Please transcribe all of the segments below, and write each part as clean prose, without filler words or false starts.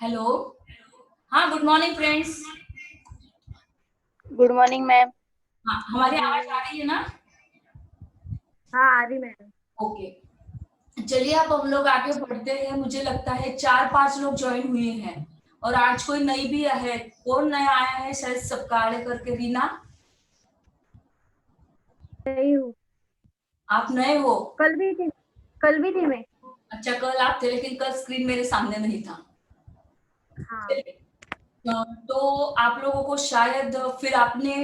Hello. हाँ, good morning friends. Good morning ma'am. हाँ, हमारी आवाज आ रही है ना? हाँ आ रही मैम। ओके, चलिए अब हम लोग आगे बढ़ते हैं। मुझे लगता है 4-5 लोग ज्वाइन हुए हैं और आज कोई नई भी है। कौन नया आया है? शायद सबकाले करके। रीना, नहीं हूँ। आप नए हो? कल भी थी। कल भी थी मैं। अच्छा, कल आप थे लेकिन कल स्क्रीन मेरे सामने नहीं था। हाँ। चलिए, तो आप लोगों को शायद फिर आपने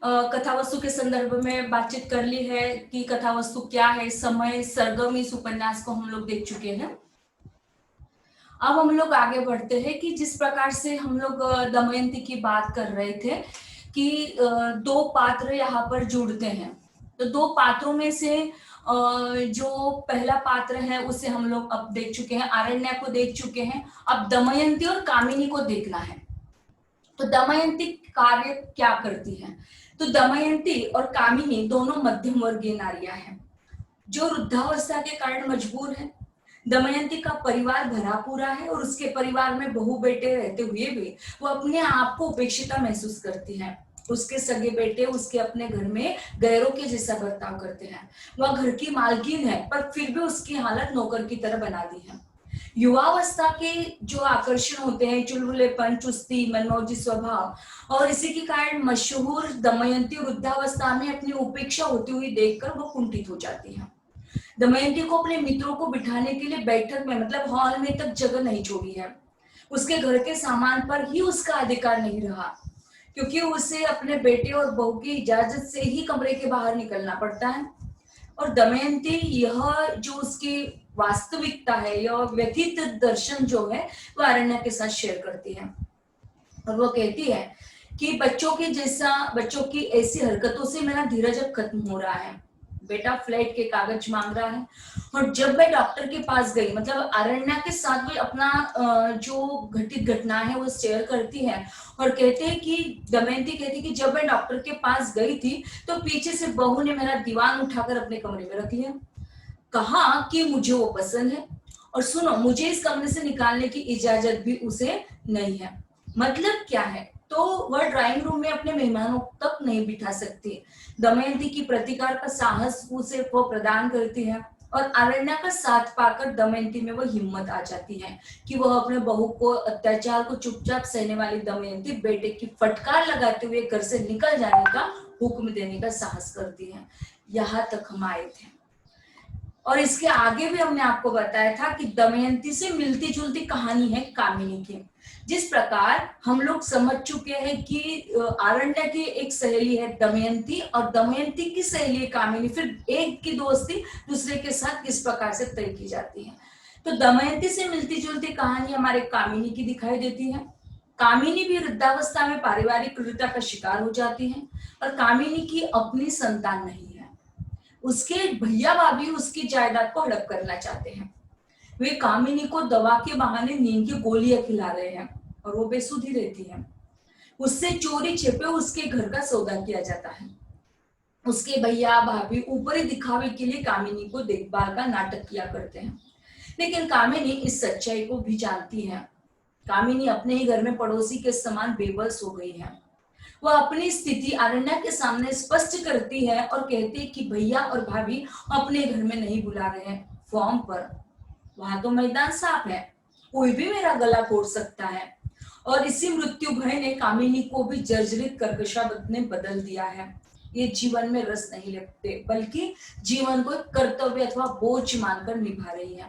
कथा वस्तु के संदर्भ में बातचीत कर ली है कि कथा वस्तु क्या है, समय, सरगम। इस उपन्यास को हम लोग देख चुके हैं। अब हम लोग आगे बढ़ते हैं कि जिस प्रकार से हम लोग दमयंती की बात कर रहे थे कि दो पात्र यहाँ पर जुड़ते हैं। तो दो पात्रों में से जो पहला पात्र है उसे हम लोग अब देख चुके हैं, आरण्या को देख चुके हैं। अब दमयंती और कामिनी को देखना है। तो दमयंती कार्य क्या करती है? तो दमयंती और कामिनी दोनों मध्यम वर्गीय नारियां हैं जो वृद्धावस्था के कारण मजबूर है। दमयंती का परिवार भरा पूरा है और उसके परिवार में बहू बेटे रहते हुए भी वो अपने आप को उपेक्षिता महसूस करती है। उसके सगे बेटे उसके अपने घर में गैरों के जैसा बर्ताव करते हैं। वह घर की मालकिन है पर फिर भी उसकी हालत नौकर की तरह बना दी है। युवावस्था के जो आकर्षण होते हैं, चुलबुलेपन, चुस्ती, मनमौजी स्वभाव और इसी के कारण मशहूर दमयंती वृद्धावस्था में अपनी उपेक्षा होती हुई देखकर वो कुंठित हो जाती है। दमयंती को अपने मित्रों को बिठाने के लिए बैठक में मतलब हॉल में तक जगह नहीं छोड़ी है। उसके घर के सामान पर ही उसका अधिकार नहीं रहा क्योंकि उसे अपने बेटे और बहू की इजाजत से ही कमरे के बाहर निकलना पड़ता है। और दमयंती यह जो उसकी वास्तविकता है, यह व्यथित दर्शन जो है वो आरण्य के साथ शेयर करती है। और वो कहती है कि बच्चों की ऐसी हरकतों से मेरा धीरज अब खत्म हो रहा है। बेटा फ्लैट के कागज मांग रहा है। और जब मैं डॉक्टर के पास गई, मतलब आरण्या के साथ भी अपना जो घटित घटना है वो शेयर करती है। और कहते हैं कि दमयंती कहती है कि जब मैं डॉक्टर के पास गई थी तो पीछे से बहू ने मेरा दीवान उठाकर अपने कमरे में रख लिया। कहा कि मुझे वो पसंद है और सुनो, मुझे इस कमरे से निकालने की इजाजत भी उसे नहीं है। मतलब क्या है? तो वह ड्राइंग रूम में अपने मेहमानों तक नहीं बिठा सकती। दमयंती की प्रतिकार का साहस उसे वो प्रदान करती है और आरण्या का साथ पाकर दमयंती में वो हिम्मत आ जाती है कि वह अपने बहू को अत्याचार को चुपचाप सहने वाली दमयंती बेटे की फटकार लगाते हुए घर से निकल जाने का हुक्म देने का साहस करती है। यहाँ तक हम आए थे और इसके आगे भी हमने आपको बताया था कि दमयंती से मिलती जुलती कहानी है कामिनी की। जिस प्रकार हम लोग समझ चुके हैं कि आरण्य की एक सहेली है दमयंती और दमयंती की सहेली है कामिनी, फिर एक की दोस्ती दूसरे के साथ किस प्रकार से तय की जाती है। तो दमयंती से मिलती जुलती कहानी हमारे कामिनी की दिखाई देती है। कामिनी भी वृद्धावस्था में पारिवारिक क्रूरता का शिकार हो जाती है और कामिनी की अपनी संतान नहीं है। उसके भैया भाभी उसकी जायदाद को हड़प करना चाहते हैं। वे कामिनी को दवा के बहाने नींद की गोलियां खिला रहे हैं और वो बेसुधी रहती है। उससे चोरी छिपे उसके घर का सौदा किया जाता है। उसके भैया भाभी ऊपरी दिखावे के लिए कामिनी को देखभाल का नाटक किया करते हैं, लेकिन कामिनी इस सच्चाई को भी जानती है। कामिनी अपने ही घर में पड़ोसी के समान बेबस हो गई है। वह अपनी स्थिति आरण्या के सामने स्पष्ट करती है और कहती है कि भैया और भाभी अपने घर में नहीं बुला रहे हैं फॉर्म पर। वहां तो मैदान साफ है, कोई भी मेरा गला घोट सकता है। और इसी मृत्यु भय ने कामिनी को भी जर्जरित कर्कशावत ने बदल दिया है। ये जीवन में रस नहीं लेते बल्कि जीवन को कर्तव्य अथवा बोझ मानकर निभा रही है।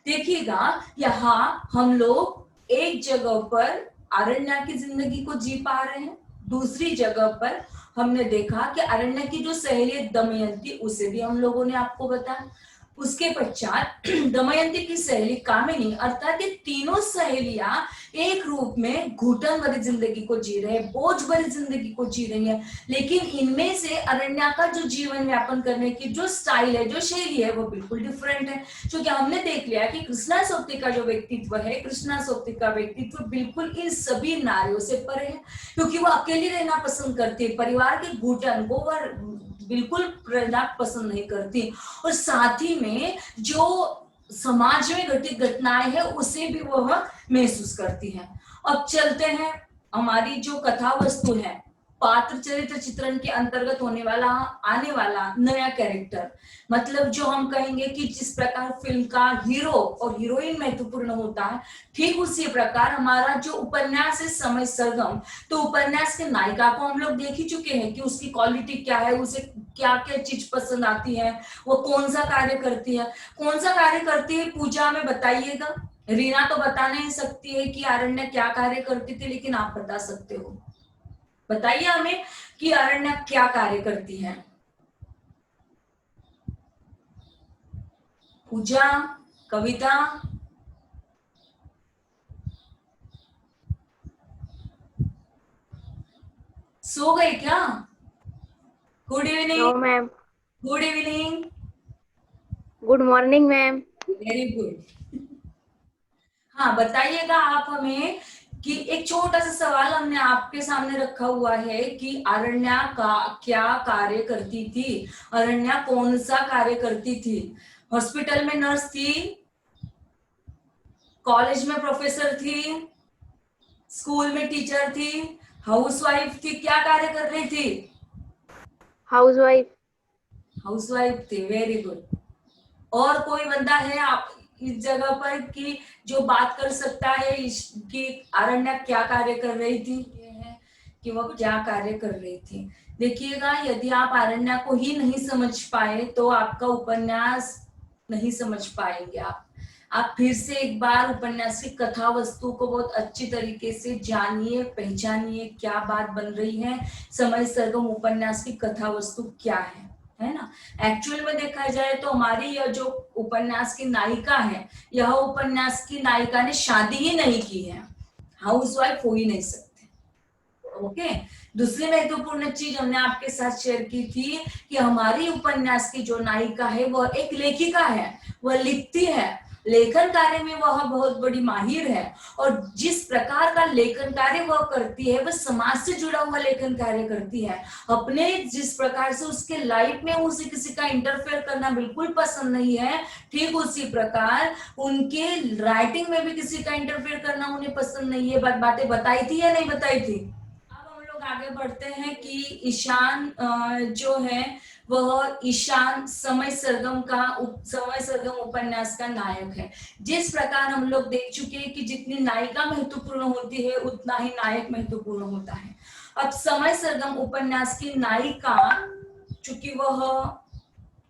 देखिएगा, यहाँ हम लोग एक जगह पर आरण्या की जिंदगी को जी पा रहे हैं, दूसरी जगह पर हमने देखा कि अरण्य की जो सहेली दमयंती उसे भी हम लोगों ने आपको बताया। उसके पश्चात दमयंती की सहेली कामिनी, अर्थात ये तीनों सहेलियां एक रूप में घुटन भरी जिंदगी को जी रहे हैं, बोझ भरी जिंदगी को जी रही है। लेकिन इनमें से अरण्या का जो जीवन यापन करने की जो स्टाइल है, जो शैली है, वो बिल्कुल डिफरेंट है। क्योंकि हमने देख लिया कि कृष्णा सोप्ती का जो व्यक्तित्व है, कृष्णा सोप्ती का व्यक्तित्व बिल्कुल इन सभी नारियों से परे है, क्योंकि वो अकेली रहना पसंद करती है। परिवार के घुटन को वह बिल्कुल रहना पसंद नहीं करती। और साथ ही में जो समाज में घटित घटनाएं है उसे भी वह महसूस करती है। अब चलते हैं, हमारी जो कथा वस्तु है, पात्र चरित्र चित्रण के अंतर्गत होने वाला आने वाला नया कैरेक्टर, मतलब जो हम कहेंगे कि जिस प्रकार फिल्म का हीरो और हीरोइन महत्वपूर्ण होता है, ठीक उसी प्रकार हमारा जो उपन्यास है समय सरगम, तो उपन्यास के नायिका को हम लोग देख ही चुके हैं कि उसकी क्वालिटी क्या है, उसे क्या क्या चीज पसंद आती है, वो कौन सा कार्य करती है। कौन सा कार्य करती है पूजा, हमें बताइएगा। रीना तो बता नहीं सकती है कि आरण्य क्या कार्य करती थी, लेकिन आप बता सकते हो, बताइए हमें कि आरण्य क्या कार्य करती है। पूजा, कविता, सो गए क्या? Good evening. No ma'am. Good evening. Good morning ma'am. Very good. हाँ बताइएगा आप हमें कि एक छोटा सा सवाल हमने आपके सामने रखा हुआ है कि अरण्या का क्या कार्य करती थी। अरण्या कौन सा कार्य करती थी? हॉस्पिटल में नर्स थी, कॉलेज में प्रोफेसर थी, स्कूल में टीचर थी, हाउसवाइफ थी, क्या कार्य कर रही थी? हाउसवाइफ। हाउसवाइफ थी, वेरी गुड। और कोई बंदा है आप इस जगह पर कि जो बात कर सकता है कि आरण्या क्या कार्य कर रही थी, ये है कि वह क्या कार्य कर रही थी। देखिएगा, यदि आप आरण्या को ही नहीं समझ पाए तो आपका उपन्यास नहीं समझ पाएंगे। आप फिर से एक बार उपन्यास की कथा वस्तु को बहुत अच्छी तरीके से जानिए, पहचानिए, क्या बात बन रही है, समय सरगम उपन्यास की कथा वस्तु क्या है ना। एक्चुअल में देखा जाए तो हमारी यह जो उपन्यास की नायिका है, यह उपन्यास की नायिका ने शादी ही नहीं की है, हाउसवाइफ हो ही नहीं सकते। ओके। दूसरी महत्वपूर्ण चीज हमने आपके साथ शेयर की थी कि हमारी उपन्यास की जो नायिका है वह एक लेखिका है, वह लिखती है, लेखन कार्य में वह बहुत बड़ी माहिर है, और जिस प्रकार का लेखन कार्य वह करती है वह समाज से जुड़ा हुआ लेखन कार्य करती है। अपने जिस प्रकार से उसके लाइफ में उसे किसी का इंटरफेयर करना बिल्कुल पसंद नहीं है, ठीक उसी प्रकार उनके राइटिंग में भी किसी का इंटरफेयर करना उन्हें पसंद नहीं है। बातें बताई थी या नहीं बताई थी? अब हम लोग आगे बढ़ते हैं कि ईशान जो है वह ईशान समय सरगम उपन्यास का नायक है। जिस प्रकार हम लोग देख चुके हैं कि जितनी नायिका महत्वपूर्ण होती है उतना ही नायक महत्वपूर्ण होता है। अब समय सरगम उपन्यास की नायिका, चूंकि वह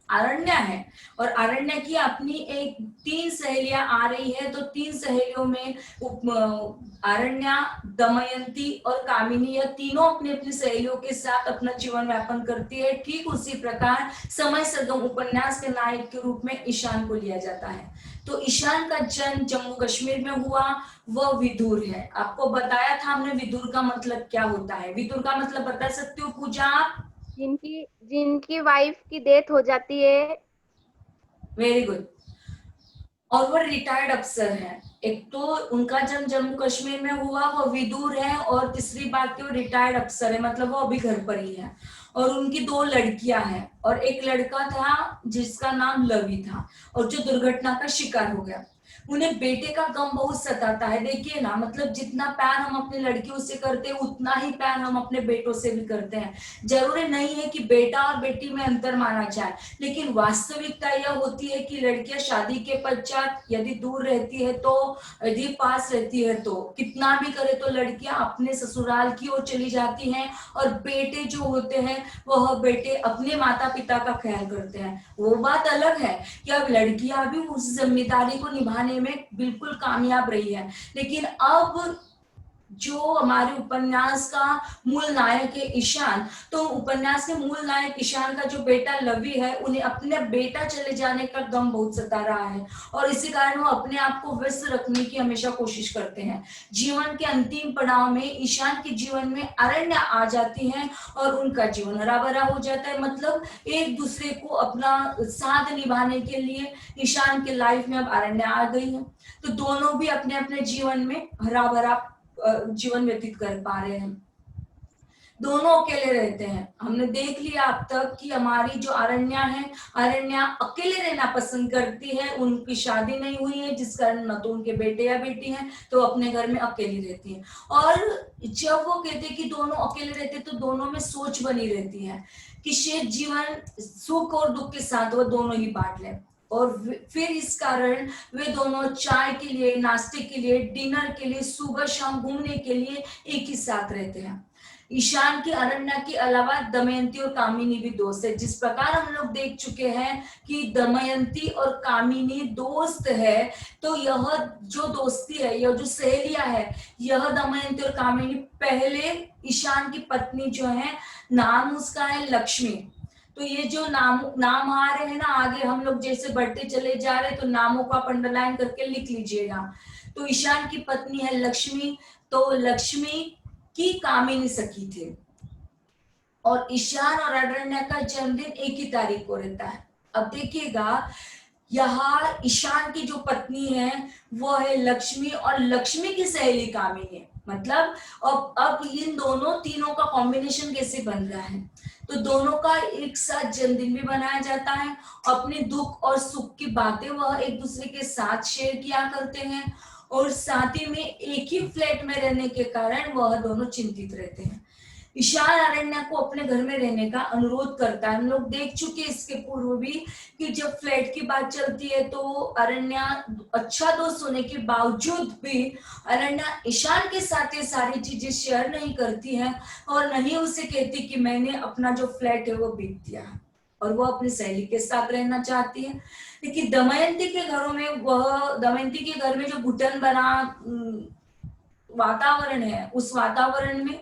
आरण्या है और आरण्या की अपनी एक 3 सहेलियां आ रही है, तो 3 सहेलियों में आरण्या, दमयंती और कामिनी, यह तीनों अपनी अपनी सहेलियों के साथ अपना जीवन यापन करती है। ठीक उसी प्रकार समय सरगम उपन्यास के नायक के रूप में ईशान को लिया जाता है। तो ईशान का जन्म जम्मू कश्मीर में हुआ, वह विदुर है। आपको बताया था हमने विदुर का मतलब क्या होता है। विदुर का मतलब बता सकते हो पूजा आप? जिनकी जिनकी वाइफ की डेथ हो जाती है। Very good. और वो रिटायर्ड अफसर है। एक तो उनका जन्म जम्मू कश्मीर में हुआ, वो विदुर है, और तीसरी बात कि वो रिटायर्ड अफसर है, मतलब वो अभी घर पर ही है। और उनकी 2 लड़कियां हैं और एक लड़का था जिसका नाम लवी था, और जो दुर्घटना का शिकार हो गया। उन्हें बेटे का गम बहुत सताता है। देखिए ना, मतलब जितना प्यार हम अपनी लड़कियों से करते हैं उतना ही प्यार हम अपने बेटों से भी करते हैं। जरूरी नहीं है कि बेटा और बेटी में अंतर माना जाए, लेकिन वास्तविकता यह होती है कि लड़कियां शादी के पश्चात यदि दूर रहती है तो, यदि पास रहती है तो कितना भी करे तो लड़कियां अपने ससुराल की ओर चली जाती हैं, और बेटे जो होते हैं वह बेटे अपने माता पिता का ख्याल करते हैं। वो बात अलग है कि अब लड़कियां भी उस जिम्मेदारी को निभाने में बिल्कुल कामयाब रही है, लेकिन अब जो हमारे उपन्यास का मूल नायक है ईशान, तो उपन्यास के मूल नायक ईशान का जो बेटा लवी है, उन्हें अपने बेटा चले जाने का गम बहुत सता रहा है, और इसी कारण वो अपने आप को व्यस्त रखने की हमेशा कोशिश करते हैं। जीवन के अंतिम पड़ाव में ईशान के जीवन में अरण्य आ जाती है और उनका जीवन हरा भरा हो जाता है। मतलब एक दूसरे को अपना साथ निभाने के लिए ईशान के लाइफ में अब अरण्य आ गई है, तो दोनों भी अपने अपने जीवन में हरा भरा जीवन व्यतीत कर पा रहे हैं। दोनों अकेले रहते हैं। हमने देख लिया अब तक कि हमारी जो अरण्या है, अरण्या अकेले रहना पसंद करती है। उनकी शादी नहीं हुई है, जिस कारण न तो उनके बेटे या बेटी हैं, तो अपने घर में अकेली रहती है। और जब वो कहते हैं कि दोनों अकेले रहते, तो दोनों में सोच बनी रहती है कि शायद जीवन सुख और दुख के साथ वो दोनों ही बांट लें। और फिर इस कारण वे दोनों चाय के लिए, नाश्ते के लिए, डिनर के लिए, सुबह शाम घूमने के लिए एक ही साथ रहते हैं। ईशान की अरण्या के अलावा दमयंती और कामिनी भी दोस्त है। जिस प्रकार हम लोग देख चुके हैं कि दमयंती और कामिनी दोस्त है, तो यह जो दोस्ती है, यह जो सहेलियां है, यह दमयंती और कामिनी पहले ईशान की पत्नी जो है, नाम उसका है लक्ष्मी। तो ये जो नाम आ रहे हैं ना, आगे हम लोग जैसे बढ़ते चले जा रहे हैं, तो नामों को आप अंडरलाइन करके लिख लीजिएगा। तो ईशान की पत्नी है लक्ष्मी, तो लक्ष्मी की कामिनी सखी थे। और ईशान और अरण्या का जन्मदिन एक ही तारीख को रहता है। अब देखिएगा, यहाँ ईशान की जो पत्नी है वो है लक्ष्मी, और लक्ष्मी की सहेली कामिनी है। मतलब अब इन दोनों तीनों का कॉम्बिनेशन कैसे बन रहा है, तो दोनों का एक साथ जन्मदिन भी मनाया जाता है। अपने दुख और सुख की बातें वह एक दूसरे के साथ शेयर किया करते हैं, और साथ ही में एक ही फ्लैट में रहने के कारण वह दोनों चिंतित रहते हैं। ईशान अरण्या को अपने घर में रहने का अनुरोध करता है। हम लोग देख चुके इसके पूर्व भी कि जब फ्लैट की बात चलती है, तो अरण्या अच्छा दोस्त होने के बावजूद भी अरण्या ईशान के साथ ये सारी चीजें शेयर नहीं करती है, और नहीं उसे कहती कि मैंने अपना जो फ्लैट है वो बेच दिया है, और वो अपनी सहेली के साथ रहना चाहती है। लेकिन दमयंती के घरों में, वह दमयंती के घर में जो घुटन बना वातावरण है, उस वातावरण में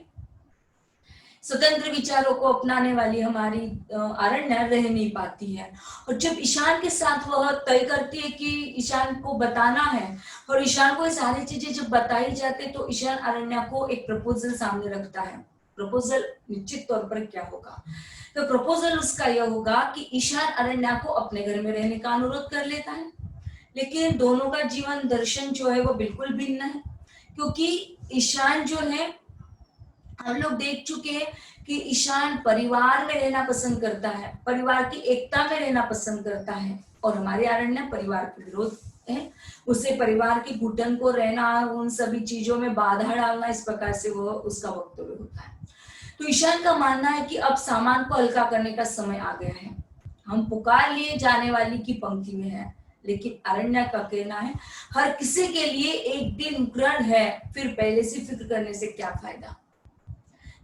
स्वतंत्र विचारों को अपनाने वाली हमारी अरण्या रह नहीं पाती है। और जब ईशान के साथ वह तय करती है कि ईशान को बताना है, और ईशान को ये सारी चीजें जब बताई जाती है, तो ईशान अरण्या को एक प्रपोजल सामने रखता है। प्रपोजल निश्चित तौर पर क्या होगा, तो प्रपोजल उसका यह होगा कि ईशान अरण्या को अपने घर में रहने का अनुरोध कर लेता है। लेकिन दोनों का जीवन दर्शन जो है वो बिल्कुल भिन्न है, क्योंकि ईशान जो है, हम लोग देख चुके हैं कि ईशान परिवार में रहना पसंद करता है, परिवार की एकता में रहना पसंद करता है, और हमारे अरण्या परिवार के विरोध है। उसे परिवार की घुटन को रहना, उन सभी चीजों में बाधा डालना, इस प्रकार से वो उसका वक्तव्य होता है। तो ईशान का मानना है कि अब सामान को हल्का करने का समय आ गया है, हम पुकार लिए जाने वाली की पंक्ति में है। लेकिन अरण्या का कहना है, हर किसी के लिए एक दिन ग्रहण है, फिर पहले से फिक्र करने से क्या फायदा।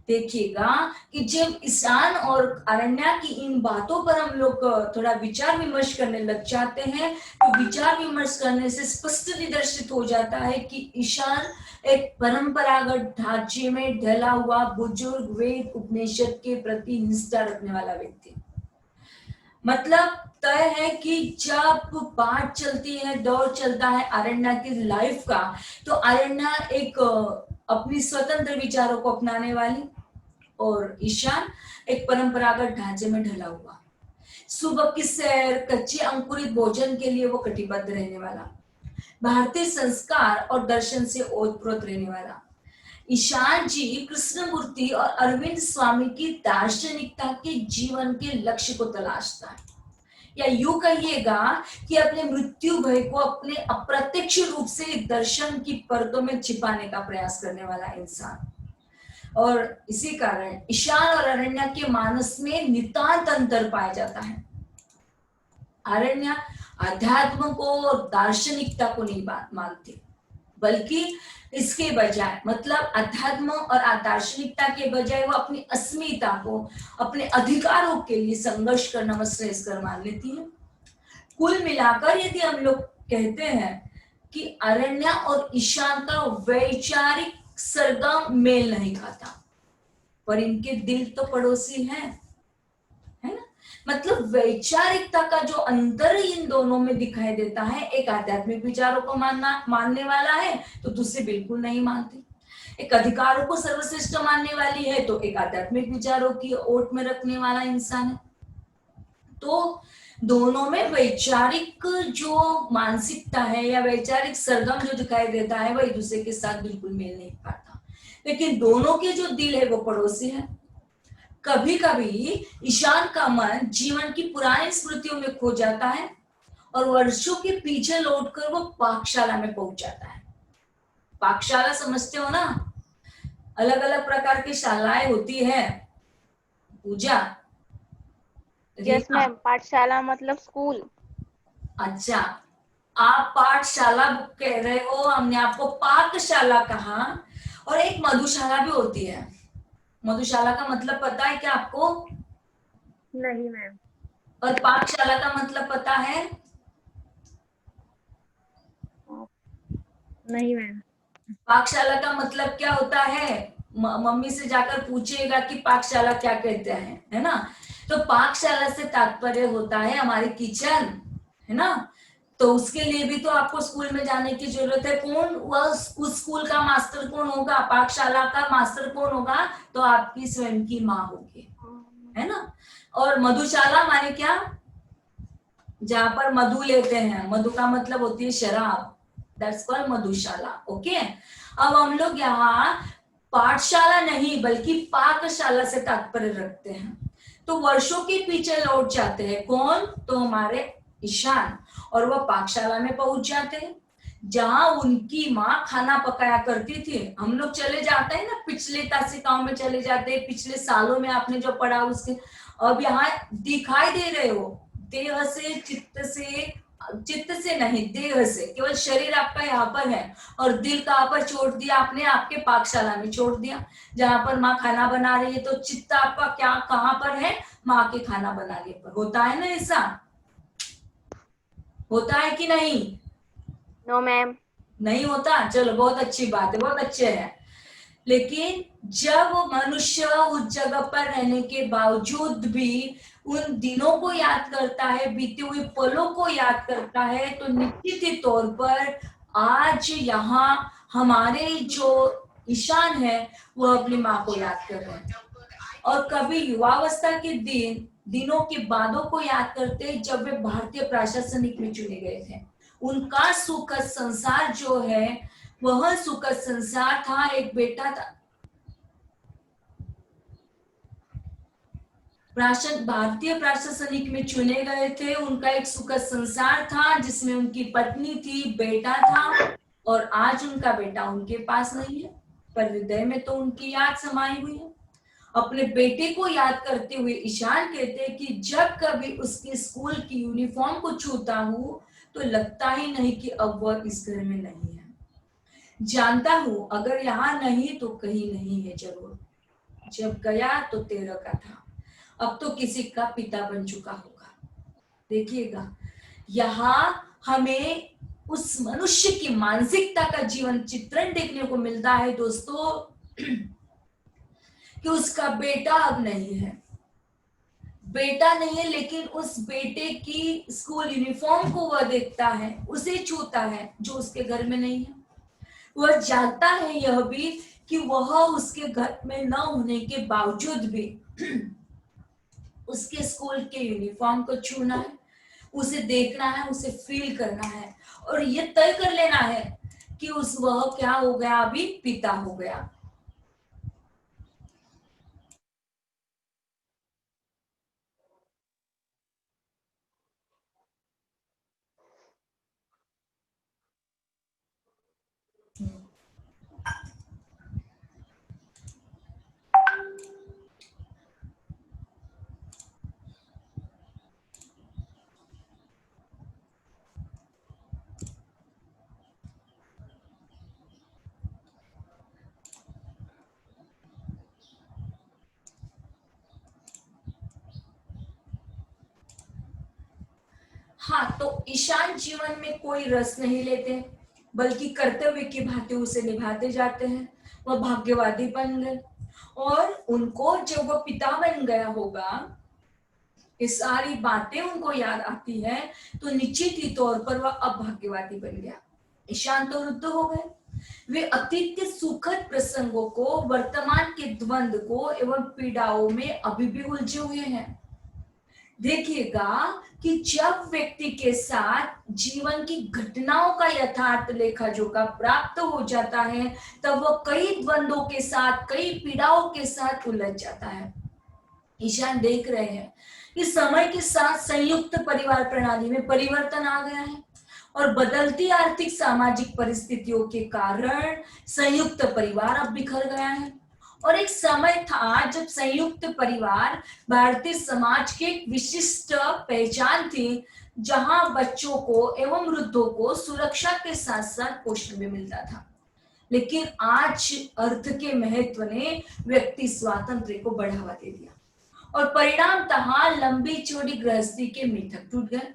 देखिएगा कि जब ईशान और अरण्या की इन बातों पर हम लोग थोड़ा विचार विमर्श करने लग जाते हैं, तो विचार विमर्श करने से स्पष्ट निदर्शित हो जाता है कि ईशान एक परंपरागत ढांचे में ढला हुआ बुजुर्ग, वेद उपनिषद के प्रति निष्ठा रखने वाला व्यक्ति। मतलब तय है कि जब बात चलती है, दौर चलता है अरण्या की लाइफ का, तो अरण्या एक अपनी स्वतंत्र विचारों को अपनाने वाली, और ईशान एक परंपरागत ढांचे में ढला हुआ, सुबह की सैर, कच्चे अंकुरित भोजन के लिए वो कटिबद्ध रहने वाला, भारतीय संस्कार और दर्शन से ओतप्रोत रहने वाला। ईशान जी कृष्णमूर्ति और अरविंद स्वामी की दार्शनिकता के जीवन के लक्ष्य को तलाशता है, या यूं कहिएगा कि अपने मृत्यु भय को अपने अप्रत्यक्ष रूप से दर्शन की परतों में छिपाने का प्रयास करने वाला इंसान। और इसी कारण ईशान और अरण्या के मानस में नितांत अंतर पाया जाता है। अरण्या अध्यात्म को और दार्शनिकता को नहीं मानती, बल्कि इसके बजाय, मतलब अध्यात्म और दार्शनिकता के बजाय वो अपनी अस्मिता को, अपने अधिकारों के लिए संघर्ष करना श्रेयस्कर मान लेती है। कुल मिलाकर यदि हम लोग कहते हैं कि अरण्या और ईशान का वैचारिक सरगम मेल नहीं खाता, पर इनके दिल तो पड़ोसी हैं, है ना। मतलब वैचारिकता का जो अंतर इन दोनों में दिखाई देता है, एक आध्यात्मिक विचारों को मानने वाला है, तो दूसरे बिल्कुल नहीं मानते। एक अधिकारों को सर्वश्रेष्ठ मानने वाली है, तो एक आध्यात्मिक विचारों की ओट में रखने वाला इंसान है। तो दोनों में वैचारिक जो मानसिकता है या वैचारिक सरगम जो दिखाई देता है, वह एक दूसरे के साथ बिल्कुल मेल नहीं खाता। लेकिन दोनों के जो दिल है वो पड़ोसी है, कभी कभी ईशान का मन जीवन की पुरानी स्मृतियों में खो जाता है और वर्षों के पीछे लौटकर वो पाकशाला में पहुंच जाता है। पाकशाला समझते हो ना, अलग अलग प्रकार की शालाएं होती है। पूजा, यस रीना, मैम, पाठशाला मतलब स्कूल। अच्छा, आप पाठशाला कह रहे हो, हमने आपको पाकशाला कहा। और एक मधुशाला भी होती है। मधुशाला का मतलब पता है क्या आपको? नहीं मैम। और पाकशाला का मतलब पता है? नहीं मैम। पाकशाला का मतलब क्या होता है? मम्मी से जाकर पूछिएगा कि पाकशाला क्या कहते हैं, है ना। तो पाकशाला से तात्पर्य होता है हमारी किचन, है ना। तो उसके लिए भी तो आपको स्कूल में जाने की जरूरत है। कौन वह उस स्कूल का मास्टर कौन होगा? पाकशाला का मास्टर कौन होगा? तो आपकी स्वयं की माँ होगी, है ना। और मधुशाला माने क्या? जहां पर मधु लेते हैं, मधु का मतलब होती है शराब, दैट्स कॉल्ड मधुशाला। ओके, अब हम लोग यहाँ पाठशाला नहीं बल्कि पाकशाला से तात्पर्य रखते हैं। तो वर्षों के पीछे लौट जाते हैं कौन? तो हमारे ईशान। और वह पाकशाला में पहुंच जाते हैं जहां उनकी माँ खाना पकाया करती थी। हम लोग चले जाते हैं ना, पिछले तासिकाओं में चले जाते हैं, पिछले सालों में आपने जो पढ़ा उसके। अब यहाँ दिखाई दे रहे हो, देह से, चित्त से नहीं, देह से, केवल शरीर आपका यहाँ पर है और दिल कहाँ पर छोड़ दिया आपने? आपके पाकशाला में छोड़ दिया, जहां पर माँ खाना बना रही है। तो चित्त आपका क्या कहाँ पर है? माँ के खाना बनाने पर। होता है ना ऐसा? होता है कि नहीं? No ma'am. नहीं होता? चलो, बहुत अच्छी बात है, बहुत अच्छे है। लेकिन जब मनुष्य उस जगह पर रहने के बावजूद भी उन दिनों को याद करता है, बीते हुए पलों को याद करता है, तो निश्चित ही तौर पर आज यहाँ हमारे जो ईशान है वो अपनी माँ को याद कर रहे हैं। और कभी युवावस्था के दिनों के बादों को याद करते जब वे भारतीय प्रशासनिक में चुने गए थे। उनका सुखद संसार जो है, वह सुखद संसार था। एक बेटा था, भारतीय प्रशासनिक में चुने गए थे। उनका एक सुखद संसार था जिसमें उनकी पत्नी थी, बेटा था। और आज उनका बेटा उनके पास नहीं है, पर हृदय में तो उनकी याद समाई हुई है। अपने बेटे को याद करते हुए ईशान कहते हैं कि जब कभी उसके स्कूल की यूनिफॉर्म को छूता हूँ तो लगता ही नहीं कि अब वह इस घर में नहीं है। जानता हूँ अगर यहाँ नहीं तो कहीं नहीं है जरूर। जब गया तो 13 का था, अब तो किसी का पिता बन चुका होगा। देखिएगा, यहाँ हमें उस मनुष्य की मानसिकता का जीवन चित्रण देखने को मिलता है दोस्तों, कि उसका बेटा अब नहीं है। बेटा नहीं है, लेकिन उस बेटे की स्कूल यूनिफॉर्म को वह देखता है, उसे छूता है, जो उसके घर में नहीं है। वह जानता है यह भी कि वह उसके घर में न होने के बावजूद भी उसके स्कूल के यूनिफॉर्म को छूना है, उसे देखना है, उसे फील करना है और ये तय कर लेना है कि उस वह क्या हो गया, अभी पिता हो गया। हाँ, तो ईशान जीवन में कोई रस नहीं लेते, बल्कि कर्तव्य की भांति उसे निभाते जाते हैं। वह भाग्यवादी बन गए और उनको जब वह पिता बन गया होगा, ये सारी बातें उनको याद आती है, तो निश्चित ही तौर पर वह अब भाग्यवादी बन गया। ईशान तो वृद्ध हो गए। वे अतीत के सुखद प्रसंगों को, वर्तमान के द्वंद को एवं पीड़ाओं में अभी भी उलझे हुए हैं। देखिएगा कि जब व्यक्ति के साथ जीवन की घटनाओं का यथार्थ लेखा जोखा प्राप्त हो जाता है, तब वह कई द्वंद्वों के साथ, कई पीड़ाओं के साथ उलझ जाता है। ईशान देख रहे हैं कि समय के साथ संयुक्त परिवार प्रणाली में परिवर्तन आ गया है और बदलती आर्थिक सामाजिक परिस्थितियों के कारण संयुक्त परिवार अब बिखर गया है। और एक समय था जब संयुक्त परिवार भारतीय समाज की एक विशिष्ट पहचान थी, जहां बच्चों को एवं वृद्धों को सुरक्षा के साथ साथ पोषण भी मिलता था। लेकिन आज अर्थ के महत्व ने व्यक्ति स्वातंत्र्य को बढ़ावा दे दिया और परिणामतः लंबी चौड़ी गृहस्थी के मिथक टूट गए।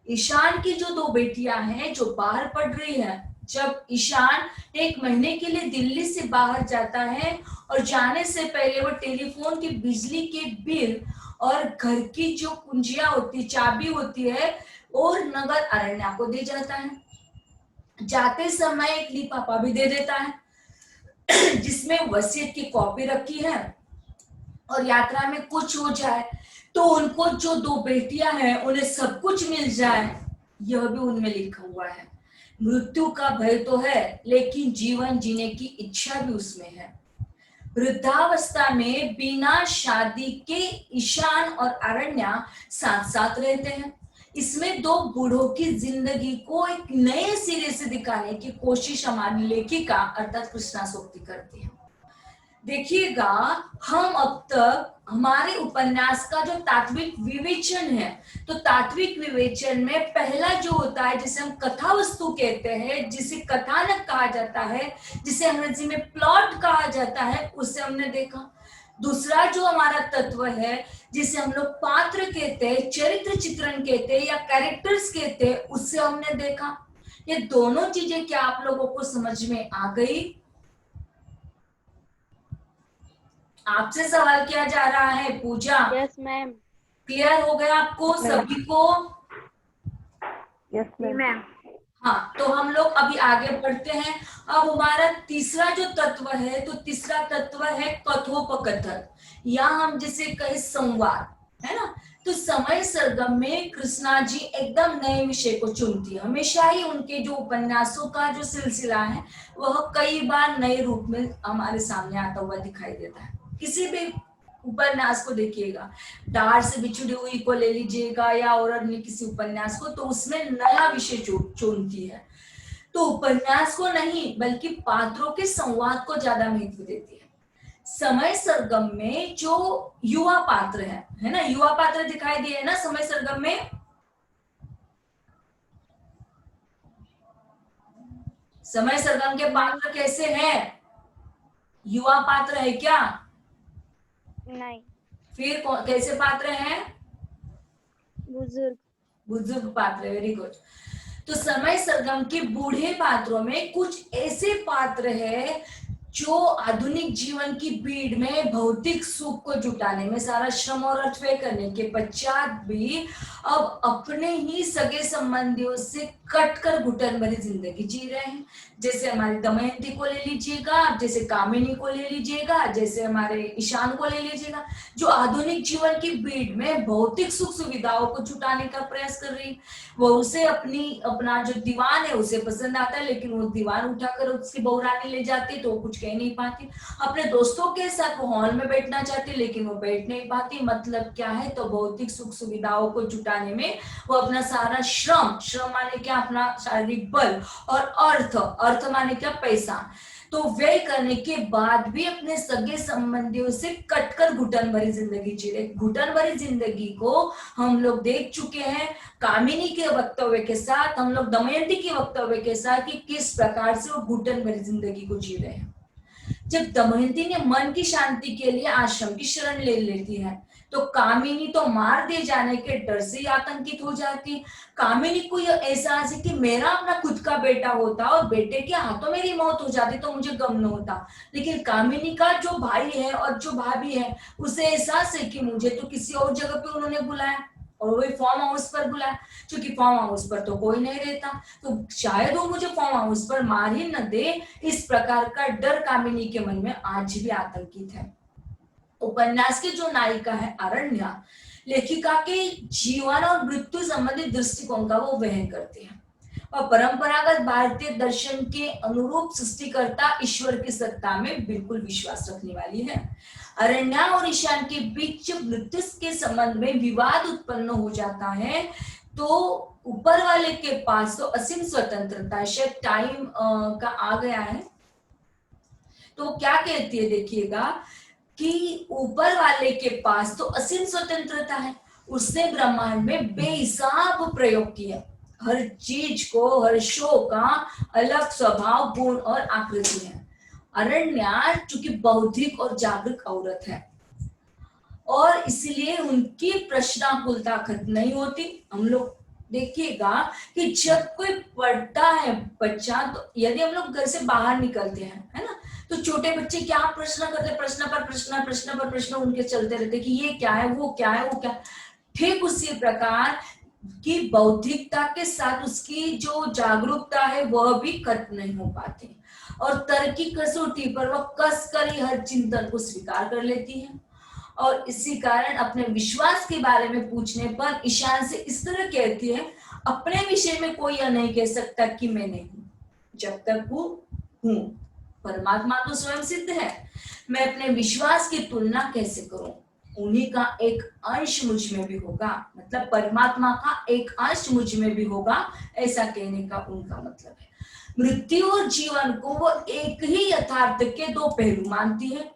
ईशान की जो 2 बेटियां हैं जो बाहर पढ़ रही है, जब ईशान 1 महीने के लिए दिल्ली से बाहर जाता है और जाने से पहले वो टेलीफोन की बिजली के बिल और घर की जो कुंजियां होती, चाबी होती है, और नगद अरण्या को दे जाता है। जाते समय एक लिफाफा भी दे देता है जिसमें वसीयत की कॉपी रखी है, और यात्रा में कुछ हो जाए तो उनको जो 2 बेटियां हैं उन्हें सब कुछ मिल जाए, यह भी उनमें लिखा हुआ है। मृत्यु का भय तो है, लेकिन जीवन जीने की इच्छा भी उसमें है। वृद्धावस्था में बिना शादी के ईशान और अरण्या साथ साथ रहते हैं। इसमें 2 बूढ़ों की जिंदगी को एक नए सिरे से दिखाने की कोशिश हमारी लेखिका अर्थात कृष्णा सोबती करती है। देखिएगा, हम अब तक हमारे उपन्यास का जो तात्विक विवेचन है, तो तात्विक विवेचन में पहला जो होता है जिसे हम कथा वस्तु कहते हैं, जिसे कथानक कहा जाता है, जिसे अंग्रेजी में प्लॉट कहा जाता है, उसे हमने देखा। दूसरा जो हमारा तत्व है जिसे हम लोग पात्र कहते हैं, चरित्र चित्रण कहते हैं या कैरेक्टर्स कहते हैं, उससे हमने देखा। ये दोनों चीजें क्या आप लोगों को समझ में आ गई? आपसे सवाल किया जा रहा है, पूजा। Yes ma'am. क्लियर हो गया आपको सभी को? Yes ma'am. हाँ, तो हम लोग अभी आगे बढ़ते हैं। अब हमारा तीसरा जो तत्व है, तो तीसरा तत्व है कथोपकथन, या हम जिसे कहे संवाद, है ना। तो समय सरगम में कृष्णा जी एकदम नए विषय को चुनती है। हमेशा ही उनके जो उपन्यासों का जो सिलसिला है वह कई बार नए रूप में हमारे सामने आता हुआ दिखाई देता है। किसी भी उपन्यास को देखिएगा, डार से बिछुड़ी हुई को ले लीजिएगा या और अन्य किसी उपन्यास को, तो उसमें नया विषय चुनती है। तो उपन्यास को नहीं बल्कि पात्रों के संवाद को ज्यादा महत्व देती है। समय सरगम में जो युवा पात्र है ना, युवा पात्र दिखाई दिए ना समय सरगम में। समय सरगम के पात्र कैसे हैं? युवा पात्र है क्या? नहीं। फिर कैसे पात्र हैं? बुजुर्ग पात्र। Very good. तो समय सरगम के बूढ़े पात्रों में कुछ ऐसे पात्र हैं जो आधुनिक जीवन की भीड़ में भौतिक सुख को जुटाने में सारा श्रम और अर्थ व्यय करने के पश्चात भी अब अपने ही सगे संबंधियों से कटकर घुटन भरी जिंदगी जी रहे हैं। जैसे हमारी दमयंती को ले लीजिएगा, जैसे कामिनी को ले लीजिएगा, जैसे हमारे ईशान को ले लीजिएगा, जो आधुनिक जीवन की भीड़ में भौतिक सुख सुविधाओं को जुटाने का प्रयास कर रही है। वो उसे अपना जो दीवान है उसे पसंद आता है, लेकिन वो दीवान उठाकर उसकी बहू रानी ले जाती तो वो कुछ कह नहीं पाती। अपने दोस्तों के साथ वो हॉल में बैठना चाहती लेकिन वो बैठ नहीं पाती। मतलब क्या है? तो भौतिक सुख सुविधाओं को जुटाने में वो अपना सारा श्रम माने क्या? अपना शारीरिक बल, और अर्थ माने क्या? पैसा, तो व्यय करने के बाद भी अपने सगे संबंधियों से कटकर घुटन भरी जिंदगी जी रहे। घुटन भरी जिंदगी को हम लोग देख चुके हैं कामिनी के वक्तव्य के साथ, हम लोग दमयंती के वक्तव्य के साथ, कि किस प्रकार से वो घुटन भरी जिंदगी को जी रहे हैं। जब दमयंती ने मन की शांति के लिए आश्रम की शरण ले लेती है, तो कामिनी तो मार दिए जाने के डर से आतंकित हो जाती। कामिनी को यह एहसास है कि मेरा अपना खुद का बेटा होता और बेटे के हाथों मेरी मौत हो जाती तो मुझे गम न होता, लेकिन कामिनी का जो भाई है और जो भाभी है उसे एहसास है कि मुझे तो किसी और जगह पे उन्होंने बुलाया, और वही फार्म हाउस पर बुलाया, क्योंकि फार्म हाउस पर तो कोई नहीं रहता, तो शायद वो मुझे फार्म हाउस पर मार ही न दे। इस प्रकार का डर कामिनी के मन में आज भी आतंकित है। उपन्यास की जो नायिका है अरण्या, लेखिका के जीवन और मृत्यु संबंधित दृष्टिकोण का वो वहन करती है। और परंपरागत भारतीय दर्शन के अनुरूप सृष्टिकर्ता ईश्वर की सत्ता में बिल्कुल विश्वास रखने वाली है। अरण्या और ईशान के बीच मृत्यु के संबंध में विवाद उत्पन्न हो जाता है तो ऊपर वाले के पास तो असीम स्वतंत्रता है। शायद टाइम का आ गया है, तो क्या कहती है देखिएगा कि ऊपर वाले के पास तो असीम स्वतंत्रता है, उसने ब्रह्मांड में बेहिसाब प्रयोग किया। हर चीज को, हर शो का अलग स्वभाव, गुण और आकृति है। अरण्या चूंकि बौद्धिक और जागरूक औरत है और इसलिए उनकी प्रश्नाकुलता खत्म नहीं होती। हम लोग देखिएगा कि जब कोई पढ़ता है बच्चा, तो यदि हम लोग घर से बाहर निकलते हैं, है ना, तो छोटे बच्चे क्या प्रश्न करते, प्रश्न पर प्रश्न, प्रश्न पर प्रश्न उनके चलते रहते कि ये क्या है, वो क्या है, वो क्या। ठीक उसी प्रकार की बौद्धिकता के साथ उसकी जो जागरूकता है वह भी खत्म नहीं हो पाती और तर्क की कसौटी पर वह कसकर ही हर चिंतन को स्वीकार कर लेती है। और इसी कारण अपने विश्वास के बारे में पूछने पर ईशान से इस तरह कहती है, अपने विषय में कोई यह नहीं कह सकता कि मैं नहीं हूं, जब तक हूं। परमात्मा तो स्वयं सिद्ध है, मैं अपने विश्वास की तुलना कैसे करूं, उन्हीं का एक अंश मुझ में भी होगा, मतलब परमात्मा का एक अंश मुझ में भी होगा, ऐसा कहने का उनका मतलब है। मृत्यु और जीवन को वो एक ही यथार्थ के दो पहलू मानती है।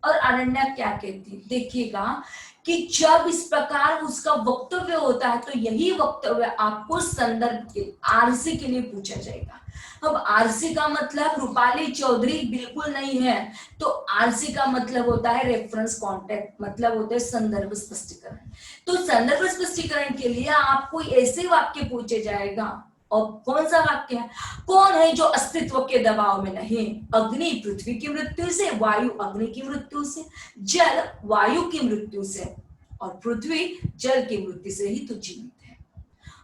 और अरण्या क्या कहती है देखिएगा कि जब इस प्रकार उसका वक्तव्य होता है तो यही वक्तव्य आपको संदर्भ के आरसी के लिए पूछा जाएगा। अब आरसी का मतलब रूपाली चौधरी बिल्कुल नहीं है, तो आरसी का मतलब होता है रेफरेंस कॉन्टेक्ट, मतलब होता है संदर्भ स्पष्टीकरण। तो संदर्भ स्पष्टीकरण के लिए आपको ऐसे वाक्य पूछे जाएगा। और कौन सा वाक्य है, कौन है जो अस्तित्व के दबाव में नहीं, अग्नि पृथ्वी की मृत्यु से, वायु अग्नि की मृत्यु से, जल वायु की मृत्यु से और पृथ्वी जल की मृत्यु से ही तो जीवित है।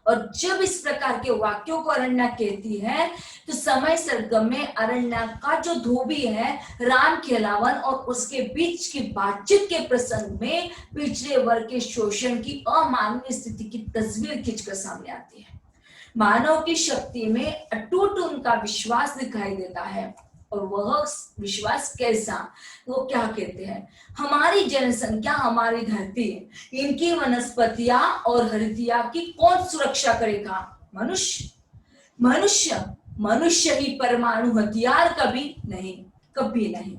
और जब इस प्रकार के वाक्यों को अरण्या कहती है तो समय सरगम में अरण्या का जो धोबी है राम खेलावन और उसके बीच की बातचीत के प्रसंग में पिछड़े वर्ग के शोषण की अमानवीय स्थिति की तस्वीर खींचकर सामने आती है। मानव की शक्ति में अटूट उनका विश्वास दिखाई देता है। और वह विश्वास कैसा, वो क्या कहते हैं, हमारी जनसंख्या, हमारी धरती, इनकी वनस्पतियां और हरितिया की कौन सुरक्षा करेगा, मनुष्य। मनुष्य मनुष्य ही परमाणु हथियार कभी नहीं, कभी नहीं।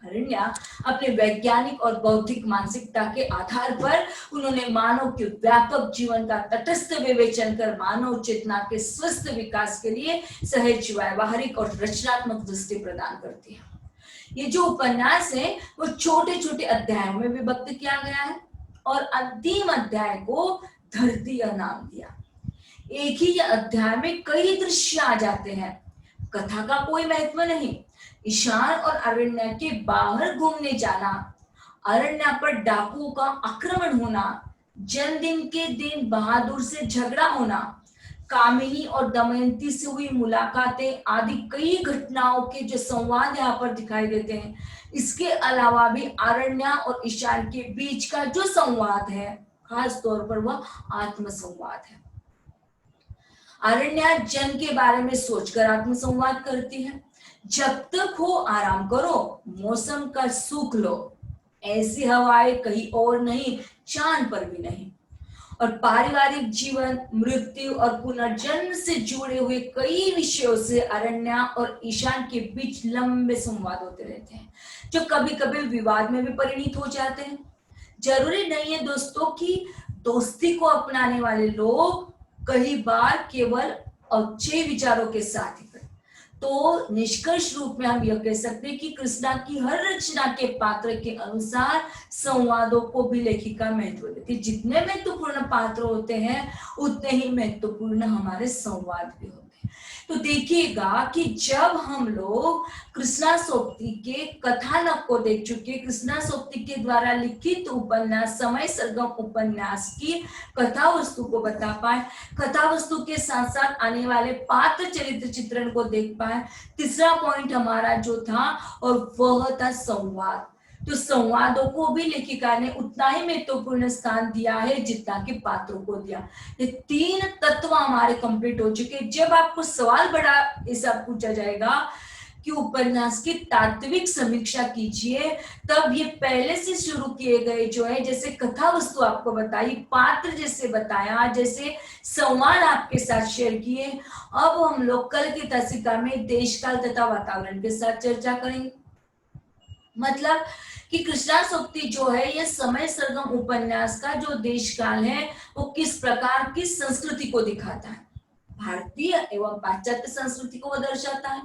अरण्या अपने वैज्ञानिक और बौद्धिक मानसिकता के आधार पर उन्होंने मानव के व्यापक जीवन का तटस्थ विवेचन कर मानव चेतना के स्वस्थ विकास के लिए सहज, व्यावहारिक और रचनात्मक दृष्टि प्रदान करती है। ये जो उपन्यास है वो छोटे छोटे अध्यायों में विभक्त किया गया है और अंतिम अध्याय को धरती का नाम दिया। एक ही अध्याय में कई दृश्य आ जाते हैं, कथा का कोई महत्व नहीं। ईशान और अरण्या के बाहर घूमने जाना, अरण्या पर डाकुओं का आक्रमण होना, जन्मदिन के दिन बहादुर से झगड़ा होना, कामिनी और दमयंती से हुई मुलाकातें आदि कई घटनाओं के जो संवाद यहाँ पर दिखाई देते हैं। इसके अलावा भी अरण्या और ईशान के बीच का जो संवाद है खास तौर पर वह आत्म संवाद है। अरण्या जन के बारे में सोचकर आत्म संवाद करती है, जब तक हो आराम करो, मौसम का सुख लो, ऐसी हवाएं कहीं और नहीं, चांद पर भी नहीं। और पारिवारिक जीवन, मृत्यु और पुनर्जन्म से जुड़े हुए कई विषयों से अरण्या और ईशान के बीच लंबे संवाद होते रहते हैं, जो कभी कभी विवाद में भी परिणित हो जाते हैं। जरूरी नहीं है दोस्तों कि दोस्ती को अपनाने वाले लोग कई बार केवल अच्छे विचारों के साथ ही करें। तो निष्कर्ष रूप में हम यह कह सकते हैं कि कृष्णा की हर रचना के पात्र के अनुसार संवादों को भी लेखिका महत्व देती है। जितने महत्वपूर्ण पात्र होते हैं उतने ही महत्वपूर्ण हमारे संवाद भी होते हैं। तो देखिएगा कि जब हम लोग कृष्णा सोक्ति के कथानक को देख चुके, कृष्णा सोक्ति के द्वारा लिखित उपन्यास समय सरगम उपन्यास की कथा वस्तु को बता पाए, कथा वस्तु के साथ साथ आने वाले पात्र चरित्र चित्रण को देख पाए, तीसरा पॉइंट हमारा जो था और वह था संवाद। तो संवादों को भी लेखिका ने उतना ही महत्वपूर्ण स्थान दिया है जितना कि पात्रों को दिया। ये 3 तत्व हमारे कंप्लीट हो चुके। जब आपको सवाल बड़ा ऐसा पूछा जाएगा कि उपन्यास की तात्विक समीक्षा कीजिए, तब ये पहले से शुरू किए गए जो है, जैसे कथा वस्तु आपको बताई, पात्र जैसे बताया, जैसे संवाद आपके साथ शेयर किए, अब हम लोग कल की तासिका में देश काल तथा वातावरण के साथ चर्चा करेंगे। मतलब कि कृष्णा सोक्ति जो है ये समय सरगम उपन्यास का जो देश काल है वो किस प्रकार की संस्कृति को दिखाता है, भारतीय एवं पाश्चात्य संस्कृति को वो दर्शाता है।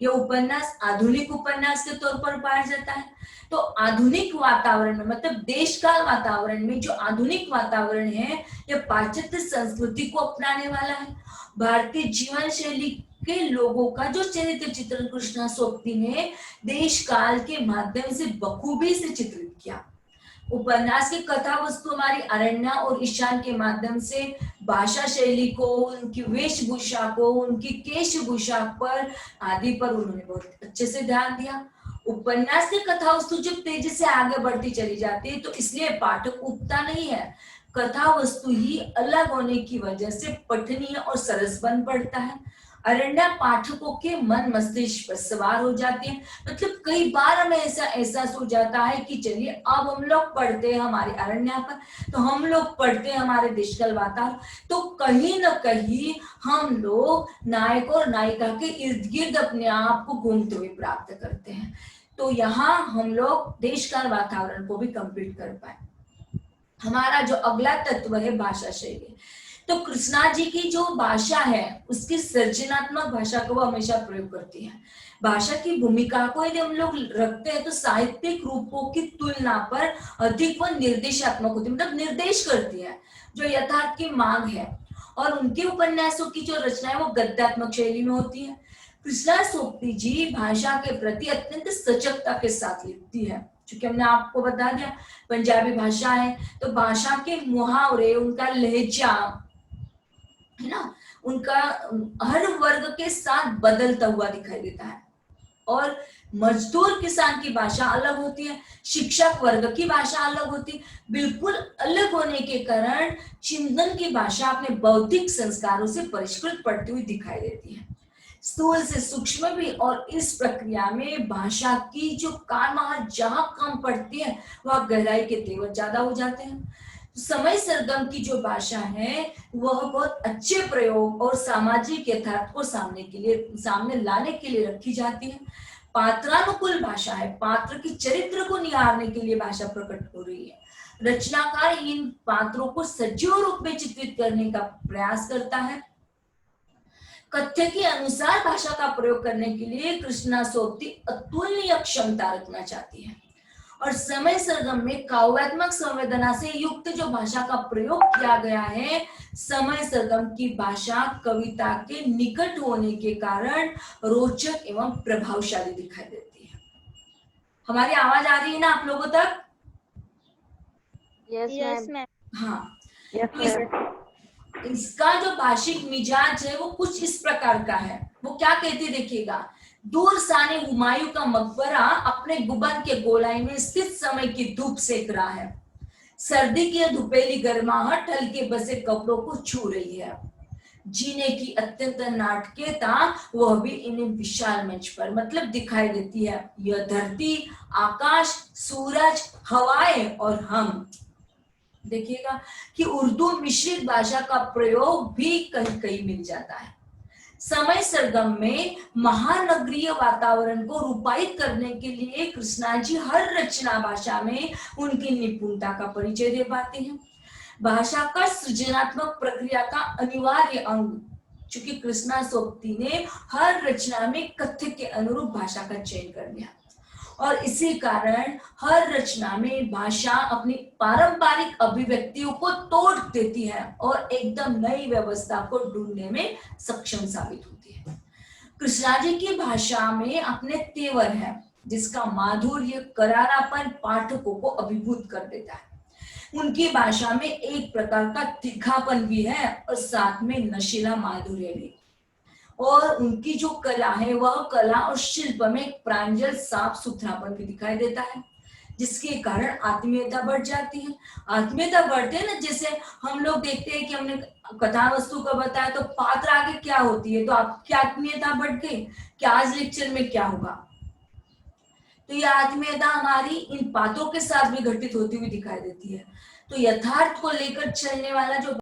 यह उपन्यास आधुनिक उपन्यास के तौर पर पाया जाता है। तो आधुनिक वातावरण में, मतलब देश काल वातावरण में जो आधुनिक वातावरण है यह पाश्चात्य संस्कृति को अपनाने वाला है। भारतीय जीवन शैली के लोगों का जो चरित्र चित्रण कृष्णा सोक्ति ने देश काल के माध्यम से बखूबी से चित्रित किया। उपन्यास की कथा वस्तु हमारी अरण्य और ईशान के माध्यम से भाषा शैली को, उनकी वेशभूषा को, उनकी केशभूषा पर आदि पर उन्होंने बहुत अच्छे से ध्यान दिया। उपन्यास की कथा वस्तु जब तेजी से आगे बढ़ती चली जाती है तो इसलिए पाठक उबता नहीं है, कथा वस्तु ही अलग होने की वजह से पठनीय और सरस बन पड़ता है। अरण्य पाठकों के मन मस्तिष्क पर सवार हो जाती है। मतलब कई बार हमें ऐसा एहसास हो जाता है कि चलिए अब हम लोग पढ़ते हैं हमारे अरण्य पर, तो हम लोग पढ़ते हैं हमारे देशकाल वातावरण, तो कहीं न कहीं हम लोग नायक और नायिका के इर्द गिर्द अपने आप को घूमते हुए प्राप्त करते हैं। तो यहाँ हम लोग देशकाल वातावरण को भी कंप्लीट कर पाए। हमारा जो अगला तत्व है भाषा शैली, तो कृष्णा जी की जो भाषा है उसकी सृजनात्मक भाषा को वो हमेशा प्रयोग करती है। भाषा की भूमिका को यदि हम लोग रखते हैं तो साहित्यिक रूपों की तुलना पर अधिक वो निर्देशात्मक होती है, मतलब निर्देश करती है जो यथार्थ की मांग है। और उनके उपन्यासों की जो रचना है वो गद्यात्मक शैली में होती है। कृष्णा सोक्ति जी भाषा के प्रति अत्यंत सजगता के साथ लिखती है। क्योंकि हमने आपको बता दिया पंजाबी भाषा है तो भाषा के मुहावरे, उनका लहजा है ना, उनका हर वर्ग के साथ बदलता हुआ दिखाई देता है। और मजदूर किसान की भाषा अलग होती है, शिक्षक वर्ग की भाषा अलग होती है। बिल्कुल अलग होने के कारण चिंतन की भाषा अपने बौद्धिक संस्कारों से परिष्कृत पड़ती हुई दिखाई देती है, स्थूल से सूक्ष्म भी। और इस प्रक्रिया में भाषा की जो कारमाहट जहां कम पड़ती है वह गहराई के तेवर ज्यादा हो जाते हैं। समय सरगम की जो भाषा है वह बहुत अच्छे प्रयोग और सामाजिक यथार्थ को सामने लाने के लिए रखी जाती है। पात्रानुकूल भाषा है, पात्र की चरित्र को निहारने के लिए भाषा प्रकट हो रही है। रचनाकार इन पात्रों को सजीव रूप में चित्रित करने का प्रयास करता है। कथ्य के अनुसार भाषा का प्रयोग करने के लिए कृष्णा सोक्ति अतुलनीय क्षमता रखना चाहती है। और समय सरगम में काव्यात्मक संवेदना से युक्त जो भाषा का प्रयोग किया गया है, समय सरगम की भाषा कविता के निकट होने के कारण रोचक एवं प्रभावशाली दिखाई देती है। हमारी आवाज आ रही है ना आप लोगों तक? Yes ma'am. हाँ, yes, इसका जो भाषिक मिजाज है वो कुछ इस प्रकार का है। वो क्या कहती है देखिएगा, दूर साने हुमायूं का मकबरा अपने गुंबद के गोलाई में स्थित समय की धूप सेक रहा है। सर्दी की धुपेली गर्माहट हल्के बसे कपड़ों को छू रही है। जीने की अत्यंत नाटकीयता वह भी इन्हें विशाल मंच पर मतलब दिखाई देती है। यह धरती, आकाश, सूरज, हवाएं और हम। देखिएगा कि उर्दू मिश्रित भाषा का प्रयोग भी कहीं कहीं मिल जाता है। समय सरगम में महानगरीय वातावरण को रूपायित करने के लिए कृष्णा जी हर रचना भाषा में उनकी निपुणता का परिचय दे पाते हैं। भाषा का सृजनात्मक प्रक्रिया का अनिवार्य अंग, चूंकि कृष्णा सोक्ति ने हर रचना में कथ्य के अनुरूप भाषा का चयन कर लिया और इसी कारण हर रचना में भाषा अपनी पारंपरिक अभिव्यक्तियों को तोड़ देती है और एकदम नई व्यवस्था को ढूंढने में सक्षम साबित होती है। कृष्णा जी की भाषा में अपने तेवर है जिसका माधुर्य, करारापन पाठकों को अभिभूत कर देता है। उनकी भाषा में एक प्रकार का तीखापन भी है और साथ में नशीला माधुर्य भी। और उनकी जो कला है वह कला और शिल्प में एक प्रांजल साफ सुथरापन भी दिखाई देता है। जिसके कारण आत्मीयता बढ़ जाती है। आत्मीयता बढ़ते है ना, जैसे हम लोग देखते हैं कि हमने कथा वस्तु का बताया तो पात्र आगे क्या होती है, तो आपकी आत्मीयता बढ़ गई। कि आज लेक्चर में क्या होगा, तो ये आत्मीयता हमारी इन पात्रों के साथ भी घटित होती हुई दिखाई देती है। तो यथार्थ को लेकर चलने वाला जो